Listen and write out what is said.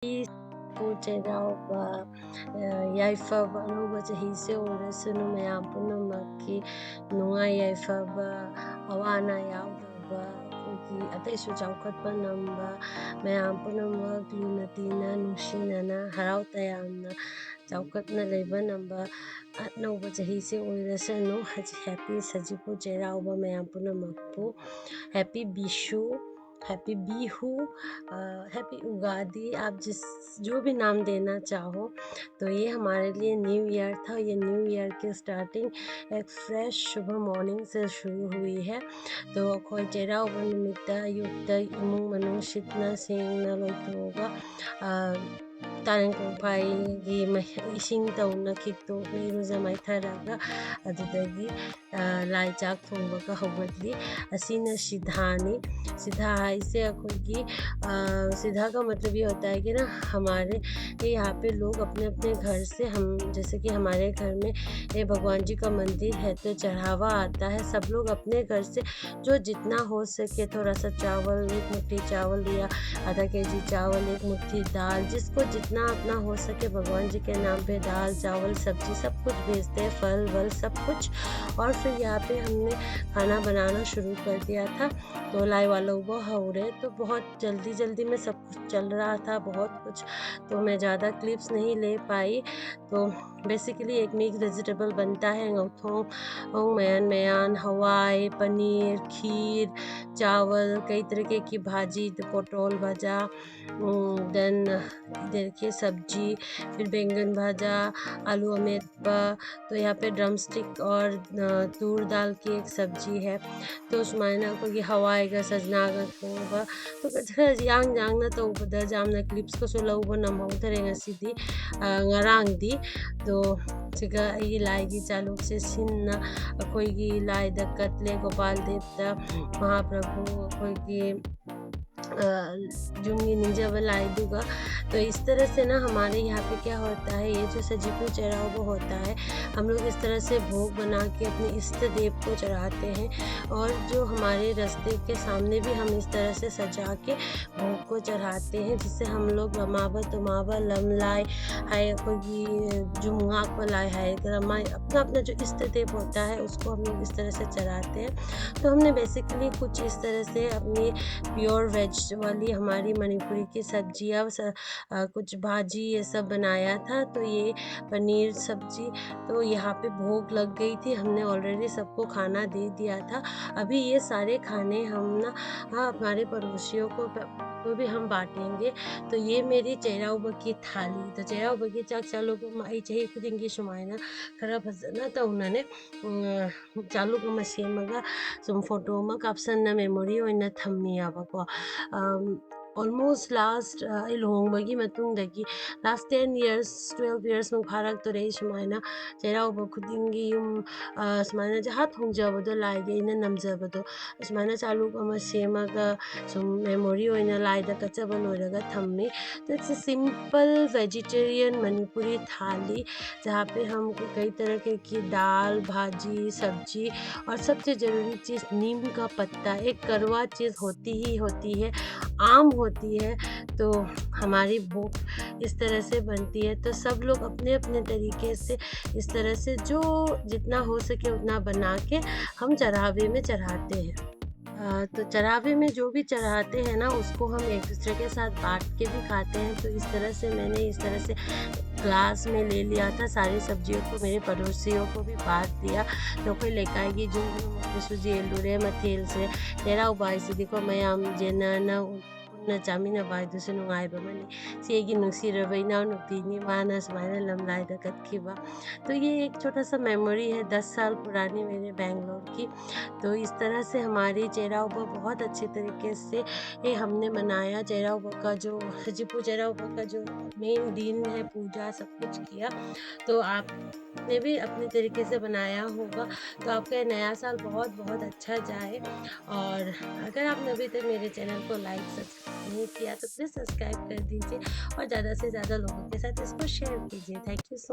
ꯆꯩꯔꯥꯎꯕ ꯌꯥꯏꯐꯕ ꯑꯅꯧꯕ ꯆꯍꯤꯁꯦ ꯑꯣꯏꯔꯁꯅꯨ ꯃꯌꯥꯝ ꯄꯨꯝꯅꯃꯛꯀꯤ ꯅꯨꯡꯉꯥꯏ ꯌꯥꯏꯐꯕ ꯑꯋꯥ ꯑꯅꯥ ꯌꯥꯎꯗꯕ ꯑꯩꯈꯣꯏꯒꯤ ꯑꯇꯩꯁꯨ ꯆꯥꯎꯈꯠꯄ ꯉꯝꯕ ꯃꯌꯥꯝ ꯄꯨꯝꯅꯃꯛ ꯂꯨꯅ ꯇꯤꯟꯅ ꯅꯨꯡꯁꯤꯅꯅ ꯍꯔꯥꯎ ꯇꯌꯥꯝꯅ ꯆꯥꯎꯈꯠꯅ ꯂꯩꯕ ꯉꯝꯕ ꯑꯅꯧꯕ ꯆꯍꯤꯁꯦ ꯑꯣꯏꯔꯁꯅꯨ ꯍꯦꯄꯤ ꯁꯖꯤꯕꯨ चेराउबा मयाम पुनमक्पु happy Bishu happy Bihu happy Ugadi आप जो भी नाम देना चाहो। तो ये हमारे लिए न्यू ईयर था। ये न्यू ईयर की स्टार्टिंग एक फ्रेश शुभ मॉर्निंग से शुरू हुई है। तो अखोई चेराउबा नुमित्ता अयुक्ता इमुंग मनुंग सितना सेंगना लोइथोगा तारंग कोंफाइगी इसिंग तौना खिक्तोगा इरुजा माइथारागा अदुदगी लाई चाक थोंबगा हौगतली असीना सिधानी। सिधा हाइसे अखोगी सीधा का मतलब ये होता है कि ना हमारे यहाँ पे लोग अपने अपने घर से हम जैसे कि हमारे घर में ये भगवान जी का मंदिर है तो चढ़ावा आता है। सब लोग अपने घर से जो जितना हो सके थोड़ा सा चावल, एक मुट्ठी चावल लिया, आधा केजी चावल, एक मुट्ठी दाल, जिसको जितना अपना हो सके भगवान जी के नाम पे दाल चावल सब्जी सब कुछ भेजते हैं, फल वल सब कुछ। और फिर यहाँ पे हमने खाना बनाना शुरू कर दिया था। तो लाई वाला वो हौरे तो बहुत जल्दी जल्दी में सब कुछ चल रहा था, बहुत कुछ, तो मैं ज़्यादा क्लिप्स नहीं ले पाई। तो बेसिकली एक मिक्स वेजिटेबल बनता है ngauthong मयान मयान हवाई पनीर खीर चावल कई तरीके की भाजी तो पोटल भाजा देन देखिए सब्जी फिर बैंगन भाजा आलू अमेटपा। तो यहाँ पे ड्रम स्टिक और तूर दाल की एक सब्जी है। तो सुमाइना को ये हवाईगा सजनागा थोंगा तो खरा यांग यांगना तौबदा जामना क्लिप्स को लौबा नमहौदरे ngasiदी ngarangdi। तो सिगा अई लाइगी चालुक से सिन्ना अखोइगी लाइदा कतले गोपाल देवता महाप्रभु अखोइगी जुंगी निंजब लाइदुगा। तो इस तरह से ना हमारे यहाँ पे क्या होता है, ये जो सजीपू चढ़ावा होता है हम लोग इस तरह से भोग बना के अपने इष्ट देव को चढ़ाते हैं। और जो हमारे रास्ते के सामने भी हम इस तरह से सजा के भोग को चढ़ाते हैं, जिससे हम लोग रमावा तुमावा लमलाई हाय कोई जुमुआ को लाए हाय रमाई अपना अपना जो इष्ट देव होता है उसको हम लोग इस तरह से चढ़ाते हैं। तो हमने बेसिकली कुछ इस तरह से अपनी प्योर वेज वाली हमारी मणिपुरी की सब्जियाँ कुछ भाजी ये सब बनाया था। तो ये पनीर सब्जी तो यहाँ पे भोग लग गई थी, हमने ऑलरेडी सबको खाना दे दिया था। अभी ये सारे खाने हम ना हमारे पड़ोसियों को भी हम बांटेंगे। तो ये मेरी चेराउबा की थाली। तो चेराउबा की चाक चालुगु आई चही खुदिंगी सुमाइना खरा फजना तौनाने चालुगु सेमगा सुम फोटो अमा काप्सन्ना मेमोरी ओइना थम्मियाबको ऑलमोस्ट लास्ट लुहोंबगी मतुंगदगी लास्ट 10 years 12 years मुख फारक्तोरे सुमाइना चेराउबा खुदिंगी युम सुमाइना जहाँ थोंजबदो लाइगे इना नमजबदो सुमाइना चालुग अमा सेमगा सुम मेमोरी ओइना लाइदा कचबा लोइरगा थम्मी। तो it's a simple vegetarian Manipuri थाली जहाँ पे हम कई तरह की दाल भाजी सब्जी और सबसे ज़रूरी चीज़ नीम का पत्ता, एक कड़वा चीज़ होती ही होती है, आम होती है। तो हमारी भूख इस तरह से बनती है। तो सब लोग अपने अपने तरीके से इस तरह से जो जितना हो सके उतना बना के हम चढ़ावे में चढ़ाते हैं। तो चढ़ावे में जो भी चढ़ाते हैं ना उसको हम एक दूसरे के साथ बांट के भी खाते हैं। तो इस तरह से मैंने इस तरह से ग्लास में ले लिया था, सारी सब्जियों को मेरे पड़ोसियों को भी बांट दिया। तो कोई लेकाएगी जो सुजी लुरे मथेल से तेरा उबाई से देखो मैं जेना पुन्ना चामिनबा हाइदुसु नुंगाइबा अमनि सेगी नुंसिरबा इनाउनुपीनी माना सुमाइना लमलाइदा कटखिबा। तो ये एक छोटा सा मेमोरी है 10 साल पुरानी मेरे बेंगलोर की। तो इस तरह से हमारी चेराउबा बहुत अच्छे तरीके से ये हमने मनाया। चेराउबा का जो सजीपू चेराउबा का जो मेन दिन है पूजा सब कुछ किया। तो आपने भी अपने तरीके से बनाया होगा। तो आपका ये नया साल बहुत बहुत अच्छा जाए। और अगर आपने अभी तक मेरे चैनल को लाइक सब्सक्राइब नहीं किया तो प्लीज़ सब्सक्राइब कर दीजिए और ज़्यादा से ज़्यादा लोगों के साथ इसको शेयर कीजिए। Thank you so